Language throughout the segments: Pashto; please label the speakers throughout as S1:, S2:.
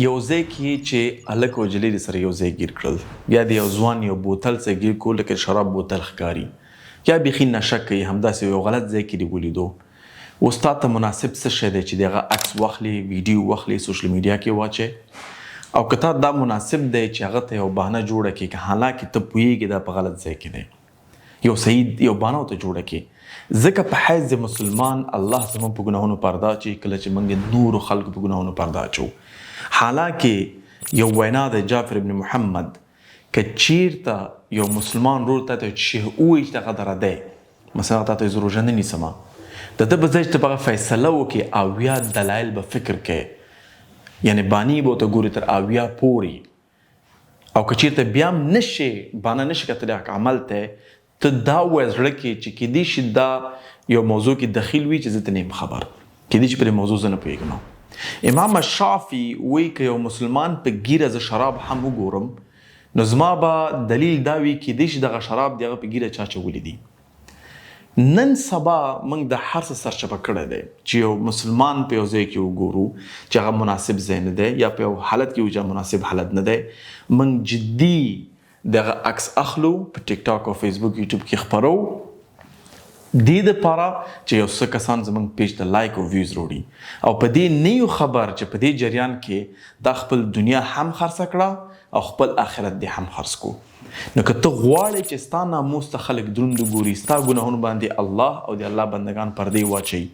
S1: یو ځای کې چې هلک او نجلۍ سره یو ځای ګیر کړل، یا د یو ځوان یو بوتل سره ګیر کړو لکه شراب بوتل ښکاري، یا بیخي نشه کوي، همداسې یو غلط ځای کې دې ولیدو. اوس تا ته مناسب څه شی دی چې د هغه عکس واخلي، ویډیو واخلي، سوشل میډیا کې واچوې، او که تا دا مناسب دی چې هغه ته یو بهانه جوړه کړي، که حالانکه ته پوهېږې دا په غلط ځای کې دی، یو صحیح یو بهانه ورته جوړه کړي. ځکه په حیث د مسلمان الله زموږ په ګناهونو پرده اچوي، کله چې موږ د نورو خلکو په ګناهونو پرده اچوو. حالانکه یو وینا د جعفر ابن محمد که چیرته یو مسلمان ورور ته چې ووایي چې دغه دره دی، مثلا تا ته زه روژه نه نیسمه، د ده په ځای چې ته به هغه فیصله وکړې، اویا دلایل به فکر کوې، یعنې باني به ورته ګورې تر اویا پورې، او که چیرته بیا هم نشې بانه نشي کتلی عمل ته، ته دا ووایه زړه کې چې کیدای شي دا یو موضوع کې دخیل وي چې زه ته نه یم خبر، کیدای شي په دې موضوع زه نه پوهېږم. امام الشافعي وایي که یو مسلمان په ګیره زه شراب هم وګورم، نو زما به دلیل دا وي کیدای شي دغه شراب د هغه په ګیره چا چولی دي. نن سبا موږ د هر څه سرچپه کړی دی چې یو مسلمان په یو ځای کې وګورو چې هغه مناسب ځای نه دی، یا په یو حالت کې چې مناسب حالت نه دی، موږ جدي دغه عکس اخلو، په ټیک ټاک او فیسبوک یوټیوب کې خپرو، دې دپاره چې یو څه کسان زموږ پیج ته لایک او ویوز وروړي، او په دې نه یو خبر چې په دې جریان کې دا خپل دنیا هم خرڅه کړه او خپل آخرت دې هم خرڅ کو. نو که ته غواړې چې ستا ناموس ته خلک دروند وګوري، ستا ګناهونو باندې الله او د الله بندگان پردې واچوي،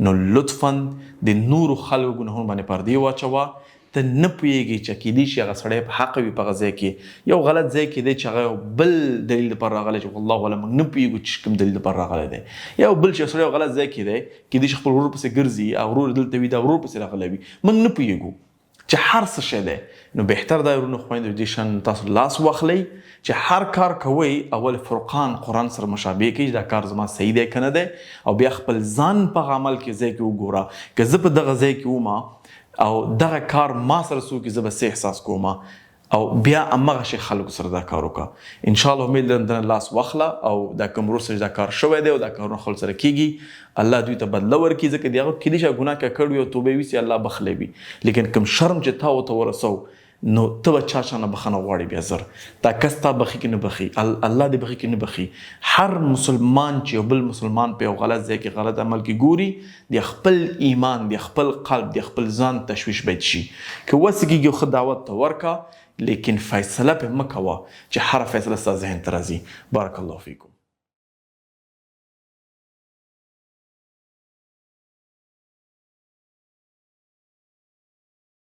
S1: نو لطفا د نورو خلکو ګناهونو باندې پردې واچوه. ته نه پوهېږي چې کیدای شي هغه سړی په حق وي په هغه ځای کې، یو غلط ځای کې دی چې هغه یو بل دلیل دپاره راغلی چې والله اعلم موږ نه پوهېږو چې کوم دلیل دپاره راغلی دی، یا یو بل چې یو سړی یو غلط ځای کې دی، کیدای شي خپل ورور پسې ګرځي او ورور دلته وي، دا ورور پسې راغلی وي، موږ نه پوهېږو چې هر څه شی دی. نو بهتر دا ورونو خویندو دې شان تاسو لاس واخلئ چې هر کار کوئ اول فرقان قرآن سره مشابه کړئ، دا کار زما صحیح دی که نه دی، او بیا خپل ځان په عمل کې ځای کې وګوره، که زه په دغه ځای کې وم او دغه کار ما سره څوک زه به څه احساس کوم، او بیا همغه شی خلکو سره دا کار وکړه. انشاءالله امید لرم دنه لاس واخله، او دا کوم ورور سره دا کار شوی دی او دا کارونه خلکو سره کیږي، الله دوی ته بدله ورکړي، ځکه د هغه کیدای شي ګناه کړی وي او توبه یې ویسي، الله بخلی وي، لیکن کوم شرم چې تا ورته ورسو، نو ته به چا نه بخښنه غواړې بیا زر، دا کس تا بخي که نه بخي، الله دې بخي که نه بخي. هر مسلمان چې یو بل مسلمان په یو غلط ځای کې غلط عمل کې ګوري، د خپل ایمان، د خپل قلب، د خپل ځان تشویش باید شي، که وسې کېږي ښه دعوت ته ورکه، لیکن فیصله پې مه کوه چې هره فیصله ستا ذهن ته راځي. بارک الله فیکم.